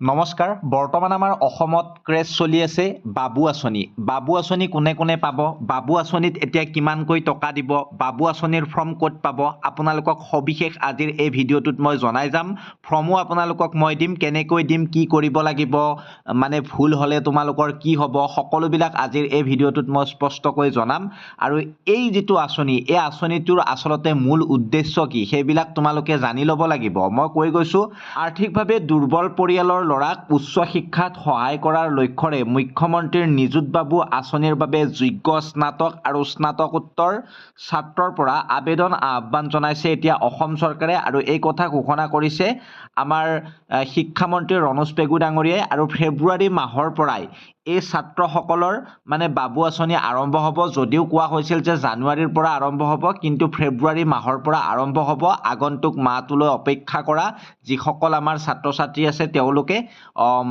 নমস্কাৰ বৰ্তমান আমাৰ অসমত ক্ৰেজ চলি আছে বাবু আঁচনি কোনে কোনে পাব বাবু আঁচনিত এতিয়া কিমানকৈ টকা দিব বাবু আঁচনিৰ ফৰ্ম ক'ত পাব আপোনালোকক সবিশেষ আজিৰ এই ভিডিঅ'টোত মই জনাই যাম ফৰ্মো আপোনালোকক মই দিম কেনেকৈ দিম কি কৰিব লাগিব মানে ভুল হ'লে তোমালোকৰ কি হ'ব সকলোবিলাক আজিৰ এই ভিডিঅ'টোত মই স্পষ্টকৈ জনাম আৰু এই যিটো আঁচনি এই আঁচনিটোৰ আচলতে মূল উদ্দেশ্য কি সেইবিলাক তোমালোকে জানি ল'ব লাগিব মই কৈ গৈছোঁ আৰ্থিকভাৱে দুৰ্বল পৰিয়ালৰ ল'ৰাক উচ্চ শিক্ষাত সহায় কৰাৰ লক্ষ্যৰে মুখ্যমন্ত্ৰীৰ নিযুত বাবু আঁচনিৰ বাবে যোগ্য স্নাতক আৰু স্নাতকোত্তৰ ছাত্ৰৰ পৰা আবেদন আহ্বান জনাইছে এতিয়া অসম চৰকাৰে আৰু এই কথা ঘোষণা কৰিছে আমাৰ শিক্ষামন্ত্ৰী ৰণোজ পেগু ডাঙৰীয়াই আৰু ফেব্ৰুৱাৰী মাহৰ পৰাই এই ছাত্ৰসকলৰ মানে বাবু আঁচনি আৰম্ভ হ'ব যদিও কোৱা হৈছিল যে জানুৱাৰীৰ পৰা আৰম্ভ হ'ব কিন্তু ফেব্ৰুৱাৰী মাহৰ পৰা আৰম্ভ হ'ব আগন্তুক মাহটোলৈ অপেক্ষা কৰা যিসকল আমাৰ ছাত্ৰ ছাত্ৰী আছে তেওঁলোকে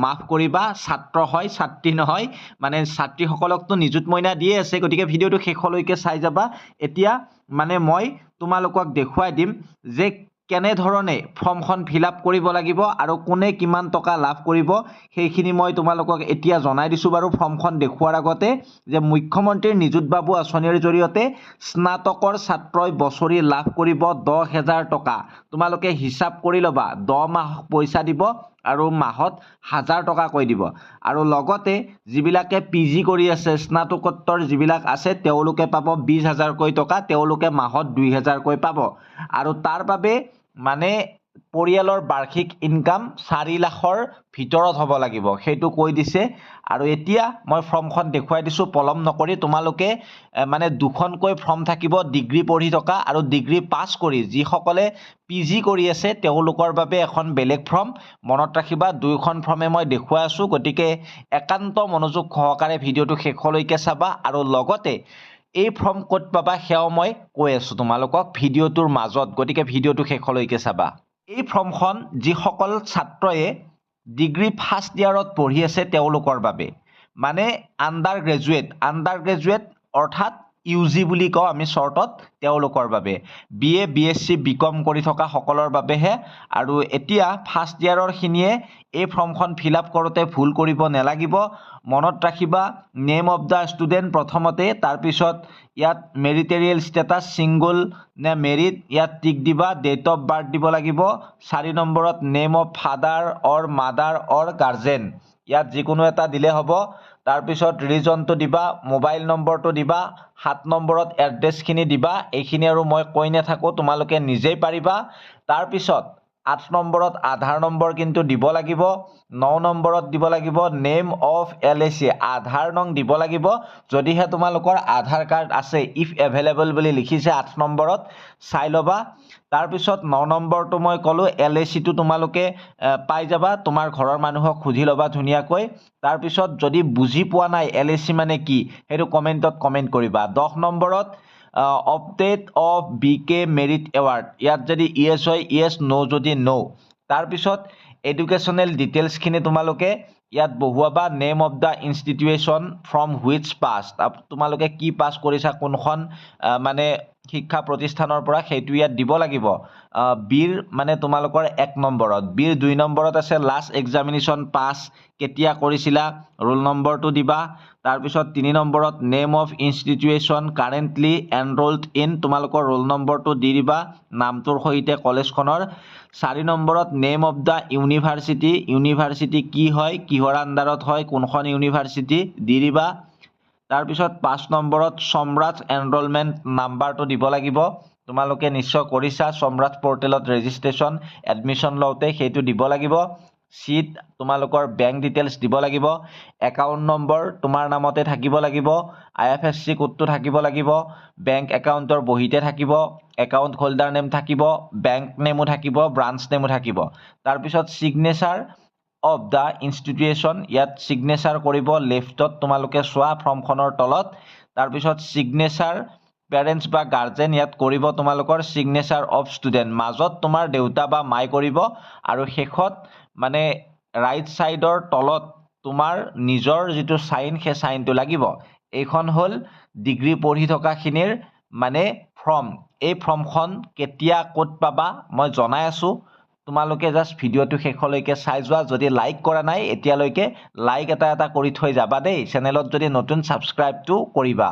মাফ কৰিবা ছাত্ৰ হয় ছাত্ৰী নহয় মানে ছাত্ৰীসকলকতো নিযুত মইনা দিয়ে আছে গতিকে ভিডিঅ'টো শেষলৈকে চাই যাবা এতিয়া মানে মই তোমালোকক দেখুৱাই দিম যে কেনেধৰণে ফৰ্মখন ফিল আপ কৰিব লাগিব আৰু কোনে কিমান টকা লাভ কৰিব সেইখিনি মই তোমালোকক এতিয়া জনাই দিছোঁ বাৰু ফৰ্মখন দেখুৱাৰ আগতে যে মুখ্যমন্ত্ৰীৰ নিযুত বাবু আঁচনিৰ জৰিয়তে স্নাতকৰ ছাত্ৰই বছৰি লাভ কৰিব 10,000 টকা তোমালোকে হিচাপ কৰি ল'বা 10 মাহ পইচা দিব আৰু মাহত 1000 টকাকৈ দিব আৰু লগতে যিবিলাকে পিজি কৰি আছে স্নাতকোত্তৰ যিবিলাক আছে তেওঁলোকে পাব 20,000কৈ টকা তেওঁলোকে মাহত 2,000কৈ পাব আৰু তাৰ বাবে মানে পৰিয়ালৰ বাৰ্ষিক ইনকাম 4 লাখৰ ভিতৰত হ'ব লাগিব সেইটো কৈ দিছে আৰু এতিয়া মই ফৰ্মখন দেখুৱাই দিছোঁ পলম নকৰি তোমালোকে মানে দুখনকৈ ফৰ্ম থাকিব ডিগ্ৰী পঢ়ি থকা আৰু ডিগ্ৰী পাছ কৰি যিসকলে পিজি কৰি আছে তেওঁলোকৰ বাবে এখন বেলেগ ফৰ্ম মনত ৰাখিবা দুইখন ফৰ্মে মই দেখুৱাই আছোঁ গতিকে একান্ত মনোযোগ সহকাৰে ভিডিঅ'টো শেষলৈকে চাবা আৰু লগতে এই ফৰ্ম ক'ত পাবা সেয়াও মই কৈ আছোঁ তোমালোকক ভিডিঅ'টোৰ মাজত গতিকে ভিডিঅ'টো শেষলৈকে চাবা এই ফৰ্মখন যিসকল ছাত্ৰয়ে ডিগ্ৰী ফাৰ্ষ্ট ইয়াৰত পঢ়ি আছে তেওঁলোকৰ বাবে মানে আণ্ডাৰ গ্ৰেজুৱেট অৰ্থাৎ ইউজি বুলি কওঁ আমি শ্বৰ্টত তেওঁলোকৰ বাবে BA BSc BCom কৰি থকা সকলৰ বাবেহে আৰু এতিয়া ফাৰ্ষ্ট ইয়াৰৰখিনিয়ে এই ফৰ্মখন ফিল আপ কৰোঁতে ভুল কৰিব নালাগিব মনত ৰাখিবা নেম অফ দ্য ষ্টুডেণ্ট প্ৰথমতে তাৰপিছত ইয়াত মেৰিটেৰিয়েল ষ্টেটাছ ছিংগল নে মেৰিট ইয়াত টিক দিবা ডেট অফ বাৰ্থ দিব লাগিব 4 নম্বৰত name of father or mother or guardian ইয়াত যিকোনো এটা দিলে হ'ব তাৰপিছত ৰিজনটো দিবা মোবাইল নম্বৰটো দিবা 7 নম্বৰত এড্ৰেছখিনি দিবা এইখিনি আৰু মই কৈ নাথাকোঁ তোমালোকে নিজেই পাৰিবা তাৰপিছত 8 নম্বৰত আধাৰ নম্বৰ কিন্তু দিব লাগিব 9 নম্বৰত দিব লাগিব নেম অফ LAC আধাৰ নং দিব লাগিব যদিহে তোমালোকৰ আধাৰ কাৰ্ড আছে ইফ এভেইলেবল বুলি লিখিছে 8 নম্বৰত চাই ল'বা তাৰপিছত 9 নম্বৰটো মই ক'লোঁ LACটো তোমালোকে পাই যাবা তোমাৰ ঘৰৰ মানুহক সুধি ল'বা ধুনীয়াকৈ তাৰপিছত যদি বুজি পোৱা নাই LAC মানে কি সেইটো কমেণ্টত কমেণ্ট কৰিবা 10 নম্বৰত update of BK merit award ইয়াত যদি ইয়েছ হয় ইয়েছ নো যদি নো তাৰপিছত এডুকেশ্যনেল ডিটেইলছখিনি তোমালোকে ইয়াত বহুৱাবা name of the institution from which pass তোমালোকে কি পাছ কৰিছা কোনখন মানে শিক্ষা প্ৰতিষ্ঠানৰ পৰা সেইটো ইয়াত দিব লাগিব বিৰ মানে তোমালোকৰ 1 নম্বৰত বিৰ 2 নম্বৰত আছে লাষ্ট এক্সামিনেশ্যন পাছ কেতিয়া কৰিছিলা ৰোল নম্বৰটো দিবা তাৰপিছত 3 নম্বৰত name of institution currently enrolled in তোমালোকৰ ৰোল নম্বৰটো দি দিবা নামটোৰ সৈতে কলেজখনৰ 4 নম্বৰত নেম অফ দ্য ইউনিভাৰ্চিটি কি হয় কিহৰ আণ্ডাৰত হয় কোনখন ইউনিভাৰ্চিটি দি দিবা তাৰপিছত 5 নম্বৰত সম্ৰাট এনৰোলমেণ্ট নাম্বাৰটো দিব লাগিব তোমালোকে নিশ্চয় কৰিছা সম্ৰাট পৰ্টেলত ৰেজিষ্ট্ৰেশ্যন এডমিশ্যন লওঁতে সেইটো দিব লাগিব চিট তোমালোকৰ বেংক ডিটেইলছ দিব লাগিব একাউণ্ট নম্বৰ তোমাৰ নামতে থাকিব লাগিব IFSC কোডটো থাকিব লাগিব বেংক একাউণ্টৰ বহীতে থাকিব একাউণ্ট হোল্ডাৰ নেম থাকিব বেংক নেমো থাকিব ব্ৰাঞ্চ নেমো থাকিব তাৰপিছত ছিগনেচাৰ অফ দ্য ইনষ্টিটিউশ্যন ইয়াত ছিগনেচাৰ কৰিব লেফ্টত তোমালোকে চোৱা ফৰ্মখনৰ তলত তাৰপিছত ছিগনেচাৰ পেৰেণ্টছ বা গাৰ্জেন ইয়াত কৰিব তোমালোকৰ ছিগনেচাৰ অফ ষ্টুডেণ্ট মাজত তোমাৰ দেউতা বা মাই কৰিব আৰু শেষত মানে ৰাইট ছাইডৰ তলত তোমাৰ নিজৰ যিটো চাইন সেই চাইনটো লাগিব এইখন হ'ল ডিগ্ৰী পঢ়ি থকাখিনিৰ মানে ফৰ্ম এই ফৰ্মখন কেতিয়া ক'ত পাবা মই জনাই আছোঁ তোমালোকে জাষ্ট ভিডিঅ'টো শেষলৈকে চাই যোৱা যদি লাইক কৰা নাই এতিয়ালৈকে লাইক এটা কৰি থৈ যাবা দেই চেনেলত যদি নতুন ছাবস্ক্ৰাইবটো কৰিবা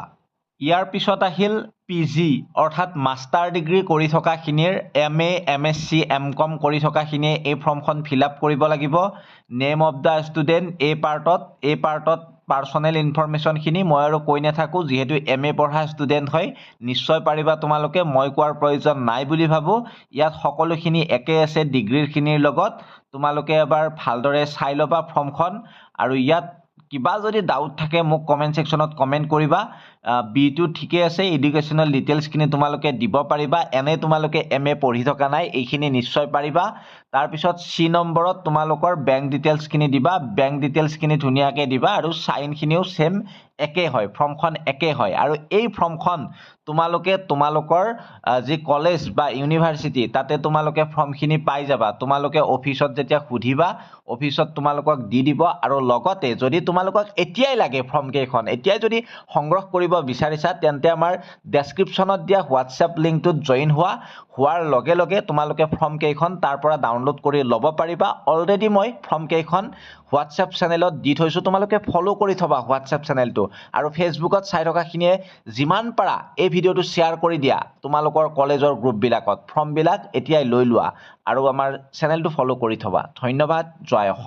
ইয়াৰ পিছত আহিল PG অৰ্থাৎ মাষ্টাৰ ডিগ্ৰী কৰি থকাখিনিৰ MA MSc MCom কৰি থকাখিনিয়ে এই ফৰ্মখন ফিল আপ কৰিব লাগিব নেম অফ দ্য ষ্টুডেণ্ট এই পাৰ্টত পাৰ্চনেল ইনফৰমেশ্যনখিনি মই আৰু কৈ নাথাকোঁ যিহেতু MA পঢ়া ষ্টুডেণ্ট হয় নিশ্চয় পাৰিবা তোমালোকে মই কোৱাৰ প্ৰয়োজন নাই বুলি ভাবোঁ ইয়াত সকলোখিনি একে আছে ডিগ্ৰীৰখিনিৰ লগত তোমালোকে এবাৰ ভালদৰে চাই ল'বা ফৰ্মখন আৰু ইয়াত কিবা যদি ডাউট থাকে মোক কমেণ্ট ছেকশ্যনত কমেণ্ট কৰিবা বিটো ঠিকে আছে এডুকেশ্যনেল ডিটেইলছখিনি তোমালোকে দিব পাৰিবা এনে তোমালোকে MA পঢ়ি থকা নাই এইখিনি নিশ্চয় পাৰিবা তাৰপিছত C নম্বৰত তোমালোকৰ বেংক ডিটেইলছখিনি দিবা বেংক ডিটেইলছখিনি ধুনীয়াকৈ দিবা আৰু চাইনখিনিও সেম একে হয় ফৰ্মখন একে হয় আৰু এই ফৰ্মখন তোমালোকে তোমালোকৰ যি কলেজ বা ইউনিভাৰ্চিটি তাতে তোমালোকে ফৰ্মখিনি পাই যাবা তোমালোকে অফিচত যেতিয়া সুধিবা অফিচত তোমালোকক দি দিব আৰু লগতে যদি তোমালোকক এতিয়াই লাগে ফৰ্মকেইখন এতিয়াই যদি সংগ্ৰহ কৰিব বিচাৰিছা তেন্তে আমাৰ ডেছক্ৰিপশ্যনত দিয়া হোৱাটছএপ লিংকটোত জইন হোৱাৰ লগে লগে তোমালোকে ফৰ্মকেইখন তাৰ পৰা ডাউনলোড কৰি ল'ব পাৰিবা অলৰেডি মই ফৰ্মকেইখন হোৱাটছএপ চেনেলত দি থৈছোঁ তোমালোকে ফ'ল' কৰি থবা হোৱাটছএপ চেনেলটো আৰু ফেচবুকত চাই থকাখিনিয়ে যিমান পাৰা এই ভিডিঅ'টো শ্বেয়াৰ কৰি দিয়া তোমালোকৰ কলেজৰ গ্ৰুপবিলাকত ফৰ্মবিলাক এতিয়াই লৈ লোৱা আৰু আমাৰ চেনেলটো ফ'ল' কৰি থবা ধন্যবাদ জয় অসম